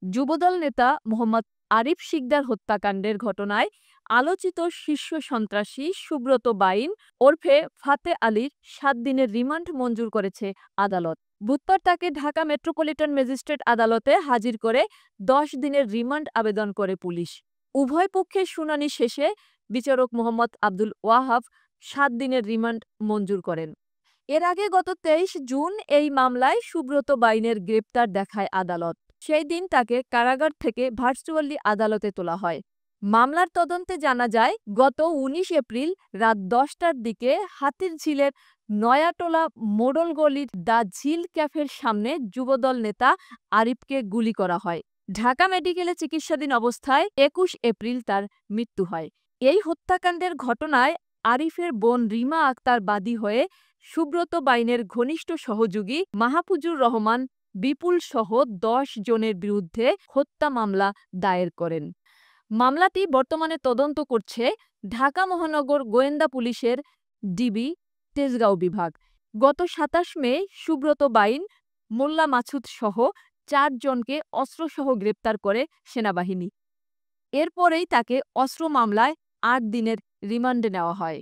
যুবদল নেতা মোহাম্মদ আরিফ শিকদার হত্যাকাণ্ডের ঘটনায় আলোচিত শীর্ষ সন্ত্রাসী সুব্রত বাইন ওরফে ফাতে আলীর ৭ দিনের রিমান্ড মঞ্জুর করেছে আদালত। বুধবার তাকে ঢাকা মেট্রোপলিটন ম্যাজিস্ট্রেট আদালতে হাজির করে ১০ দিনের রিমান্ড আবেদন করে পুলিশ। উভয় পক্ষের শুনানি শেষে বিচারক মোহাম্মদ আব্দুল ওয়াহাব ৭ দিনের রিমান্ড মঞ্জুর করেন। এর আগে গত ২৩ জুন এই মামলায় সুব্রত বাইনের গ্রেপ্তার দেখায় আদালত। সেই দিন তাকে কারাগার থেকে ভার্চুয়ালি আদালতে তোলা হয়। মামলার তদন্তে জানা যায়, গত ১৯ এপ্রিল রাত ১০টার দিকে হাতিরঝিলের নয়াটোলা মোড়ল গলির দ্য ঝিল ক্যাফের সামনে যুবদল নেতা আরিফকে গুলি করা হয়। ঢাকা মেডিকেলে চিকিৎসাধীন অবস্থায় ২১ এপ্রিল তার মৃত্যু হয়। এই হত্যাকাণ্ডের ঘটনায় আরিফের বোন রিমা আক্তার বাদী হয়ে সুব্রত বাইনের ঘনিষ্ঠ সহযোগী মাহফুজুর রহমান বিপুল সহ ১০ জনের বিরুদ্ধে হত্যা মামলা দায়ের করেন। মামলাটি বর্তমানে তদন্ত করছে ঢাকা মহানগর গোয়েন্দা পুলিশের ডিবি তেজগাঁও বিভাগ। গত ২৭ মে সুব্রত বাইন, মোল্লা মাছুদ সহ ৪ জনকে অস্ত্রসহ গ্রেপ্তার করে সেনাবাহিনী। এরপরেই তাকে অস্ত্র মামলায় ৮ দিনের রিমান্ডে নেওয়া হয়।